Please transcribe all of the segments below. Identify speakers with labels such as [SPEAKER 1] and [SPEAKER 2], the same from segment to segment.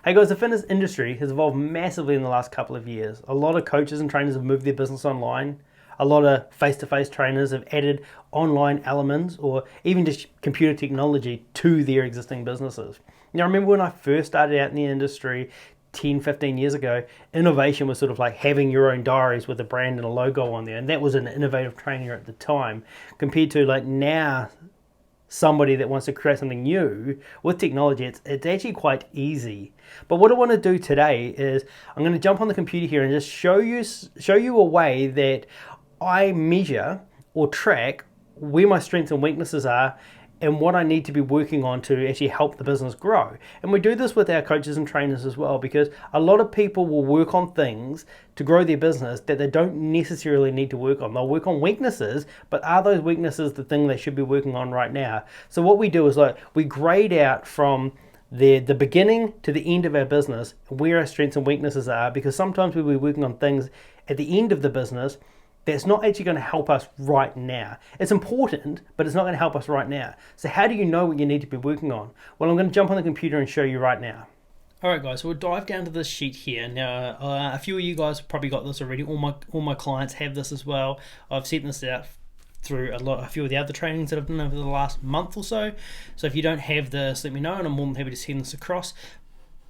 [SPEAKER 1] Hey guys, the fitness industry has evolved massively in the last couple of years. A lot of coaches and trainers have moved their business online. A lot of face-to-face trainers have added online elements or even just computer technology to their existing businesses. Now, I remember when I first started out in the industry 10, 15 years ago, innovation was sort of like having your own diaries with a brand and a logo on there. And that was an innovative trainer at the time compared to like now, somebody that wants to create something new with technology, it's actually quite easy. But what I want to do today is I'm going to jump on the computer here and just show you a way that I measure or track where my strengths and weaknesses are and what I need to be working on to actually help the business grow. And we do this with our coaches and trainers as well, because a lot of people will work on things to grow their business that they don't necessarily need to work on. They'll work on weaknesses, but are those weaknesses the thing they should be working on right now? So what we do is like we grade out from the beginning to the end of our business where our strengths and weaknesses are, because sometimes we'll be working on things at the end of the business that's not actually going to help us right now. It's important, but it's not going to help us right now. So how do you know what you need to be working on? Well, I'm going to jump on the computer and show you right now. Alright guys, so we'll dive down to this sheet here. Now, a few of you guys have probably got this already. All my clients have this as well. I've sent this out through a few of the other trainings that I've done over the last month or so. So if you don't have this, let me know and I'm more than happy to send this across.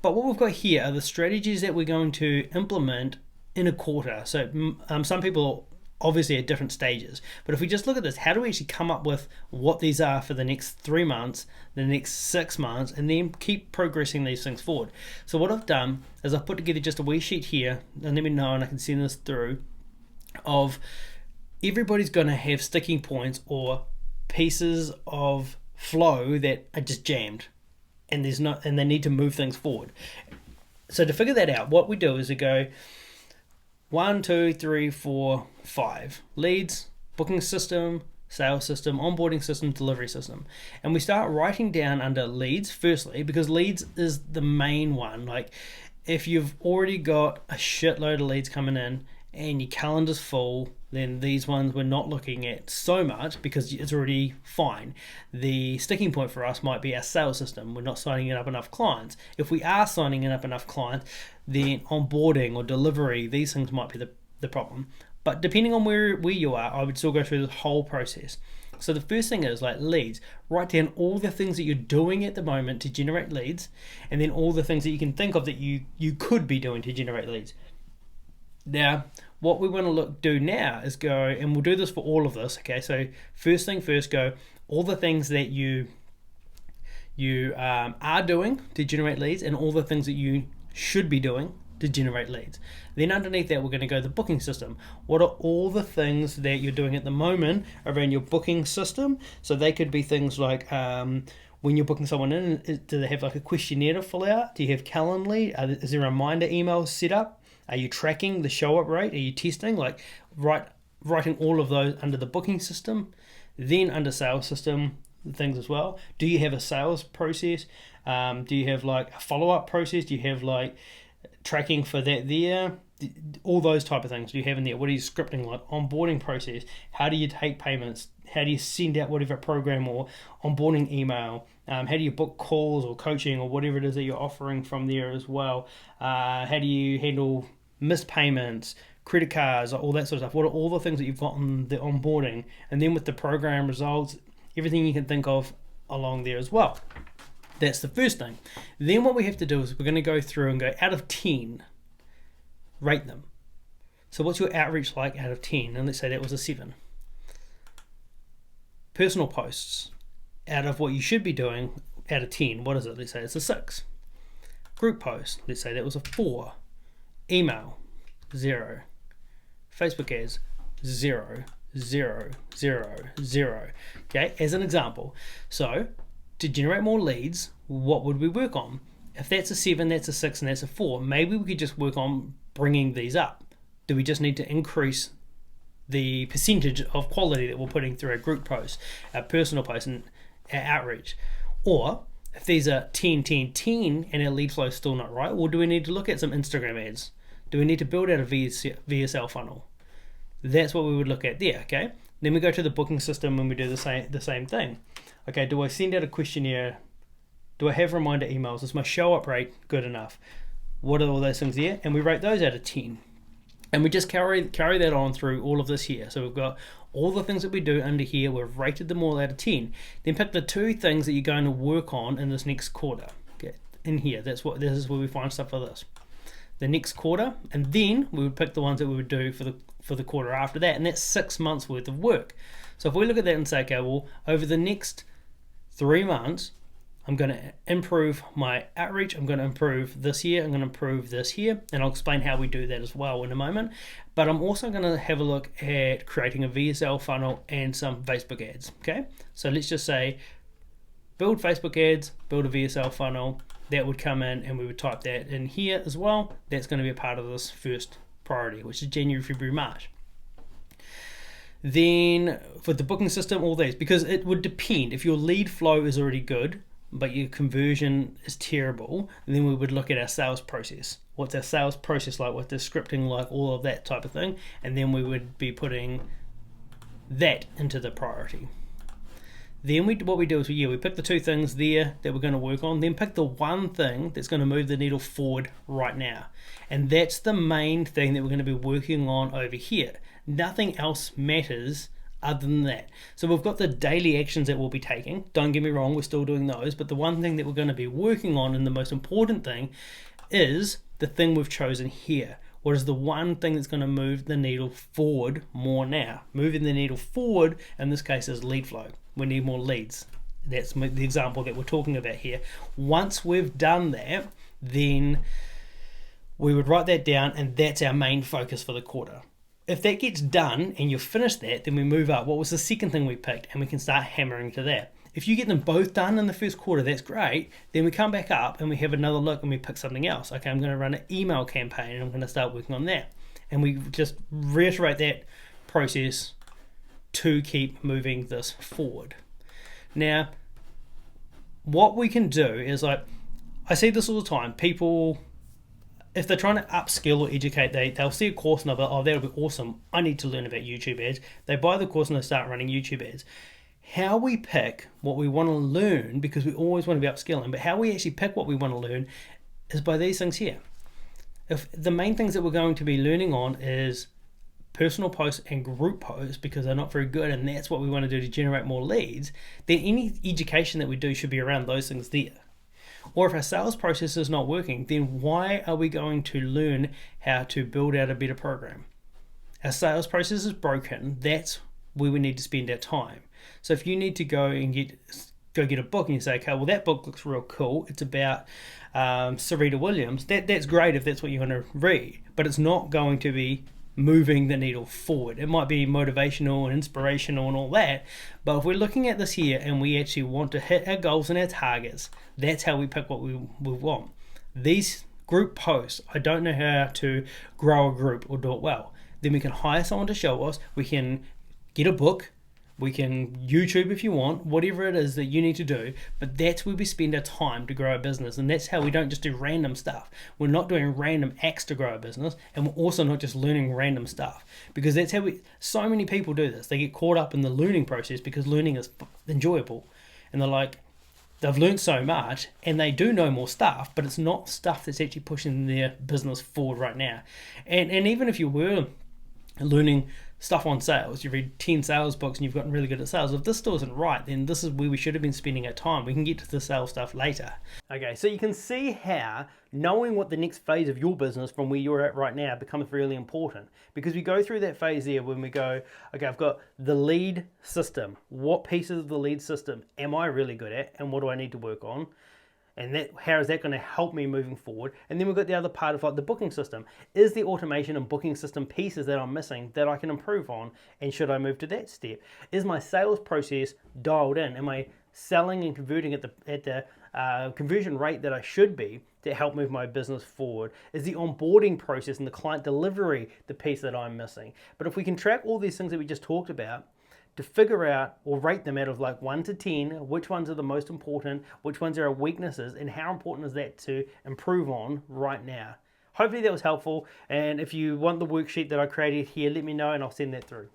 [SPEAKER 1] But what we've got here are the strategies that we're going to implement in a quarter. So some people obviously at different stages, but if we just look at this, how do we actually come up with what these are for the next 3 months, the next 6 months, and then keep progressing these things forward? So what I've done is I've put together just a wee sheet here, and let me know and I can send this through, of everybody's going to have sticking points or pieces of flow that are just jammed and they need to move things forward. So to figure that out, what we do is we go 1, 2, 3, 4, 5 leads, booking system, sales system, onboarding system, delivery system. And we start writing down under leads firstly, because leads is the main one. Like if you've already got a shitload of leads coming in and your calendar's full, then these ones we're not looking at so much because it's already fine. The sticking point for us might be our sales system. We're not signing up enough clients. If we are signing up enough clients, then onboarding or delivery, these things might be the problem. But depending on where you are, I would still go through the whole process. So the first thing is like leads. Write down all the things that you're doing at the moment to generate leads, and then all the things that you can think of that you could be doing to generate leads. Now, what we want to do now is go, and we'll do this for all of this, okay? So first thing first, go all the things that you are doing to generate leads and all the things that you should be doing to generate leads. Then underneath that, we're going to go the booking system. What are all the things that you're doing at the moment around your booking system? So they could be things like when you're booking someone in, do they have like a questionnaire to fill out? Do you have Calendly? Is there reminder emails set up? Are you tracking the show up rate? Are you testing? Like writing all of those under the booking system. Then under sales system things as well. Do you have a sales process? Do you have like a follow-up process? Do you have like tracking for that there? All those type of things do you have in there? What are you scripting, like onboarding process? How do you take payments? How do you send out whatever program or onboarding email? How do you book calls or coaching or whatever it is that you're offering from there as well? How do you handle missed payments, credit cards, all that sort of stuff? What are all the things that you've got on the onboarding? And then with the program results, everything you can think of along there as well. That's the first thing. Then what we have to do is we're going to go through and go out of 10, rate them. So what's your outreach like out of 10? And let's say that was a 7. Personal posts, out of what you should be doing, out of 10, what is it? Let's say it's a 6. Group post, let's say that was a 4. Email, 0. Facebook ads, 0, 0, 0, 0. Okay, as an example. So to generate more leads, what would we work on? If that's a 7, that's a 6, and that's a 4, maybe we could just work on bringing these up. Do we just need to increase the percentage of quality that we're putting through our group posts, our personal posts, and our outreach? Or if these are 10, 10, 10, and our lead flow is still not right, well, do we need to look at some Instagram ads? Do we need to build out a VSL funnel? That's what we would look at there, okay? Then we go to the booking system and we do the same thing. Okay, do I send out a questionnaire Do I have reminder emails? Is my show up rate good enough? What are all those things there? And we rate those out of 10. And we just carry that on through all of this here. So we've got all the things that we do under here. We've rated them all out of 10. Then pick the 2 things that you're going to work on in this next quarter. Okay, in here, this is where we find stuff for this. The next quarter, and then we would pick the ones that we would do for the quarter after that, and that's 6 months worth of work. So if we look at that and say, okay, well, over the next 3 months, I'm going to improve my outreach, I'm going to improve this here, I'm going to improve this here, and I'll explain how we do that as well in a moment. But I'm also going to have a look at creating a VSL funnel and some Facebook ads, okay? So let's just say, build Facebook ads, build a VSL funnel. That would come in, and we would type that in here as well. That's going to be a part of this first priority, which is January, February, March. Then for the booking system, all these, because it would depend. If your lead flow is already good, but your conversion is terrible, then we would look at our sales process. What's our sales process like? What's the scripting like? All of that type of thing. And then we would be putting that into the priority. Then what we do is we pick the 2 things there that we're going to work on, then pick the one thing that's going to move the needle forward right now. And that's the main thing that we're going to be working on over here. Nothing else matters other than that. So we've got the daily actions that we'll be taking. Don't get me wrong, we're still doing those, but the one thing that we're going to be working on, and the most important thing, is the thing we've chosen here. What is the one thing that's going to move the needle forward more now? Moving the needle forward, in this case, is lead flow. We need more leads. That's the example that we're talking about here. Once we've done that, then we would write that down, and that's our main focus for the quarter. If that gets done and you've finished that, then we move up. What was the second thing we picked? And we can start hammering to that. If you get them both done in the first quarter, that's great. Then we come back up and we have another look and we pick something else. Okay, I'm going to run an email campaign and I'm going to start working on that. And we just reiterate that process to keep moving this forward. Now, what we can do is, like, I see this all the time. People, if they're trying to upskill or educate, they'll see a course and they'll be, oh, that'll be awesome. I need to learn about YouTube ads. They buy the course and they start running YouTube ads. How we pick what we want to learn, because we always want to be upskilling, but how we actually pick what we want to learn is by these things here. If the main things that we're going to be learning on is personal posts and group posts, because they're not very good, and that's what we want to do to generate more leads, then any education that we do should be around those things there. Or if our sales process is not working, then why are we going to learn how to build out a better program? Our sales process is broken. That's where we need to spend our time. So if you need to go get a book and you say, okay, well, that book looks real cool. It's about Serena Williams. That's great if that's what you want to read, but it's not going to be moving the needle forward. It might be motivational and inspirational and all that, but if we're looking at this here and we actually want to hit our goals and our targets, that's how we pick what we want. These group posts, I don't know how to grow a group or do it well. Then we can hire someone to show us. We can get a book. We can YouTube if you want, whatever it is that you need to do, but that's where we spend our time to grow our business, and that's how we don't just do random stuff. We're not doing random acts to grow our business, and we're also not just learning random stuff, because that's how so many people do this. They get caught up in the learning process because learning is enjoyable, and they're like, they've learned so much, and they do know more stuff, but it's not stuff that's actually pushing their business forward right now. And even if you were learning stuff on sales, you read 10 sales books and you've gotten really good at sales, if this still isn't right, then this is where we should have been spending our time. We can get to the sales stuff later. Okay, so you can see how knowing what the next phase of your business from where you're at right now becomes really important, because we go through that phase there when we go, okay, I've got the lead system. What pieces of the lead system am I really good at, and what do I need to work on? And how is that going to help me moving forward? And then we've got the other part of, like, the booking system. Is the automation and booking system pieces that I'm missing that I can improve on? And should I move to that step? Is my sales process dialed in? Am I selling and converting at the conversion rate that I should be to help move my business forward? Is the onboarding process and the client delivery the piece that I'm missing? But if we can track all these things that we just talked about, to figure out or rate them out of like 1 to 10, which ones are the most important, which ones are our weaknesses, and how important is that to improve on right now. Hopefully that was helpful, and if you want the worksheet that I created here, let me know and I'll send that through.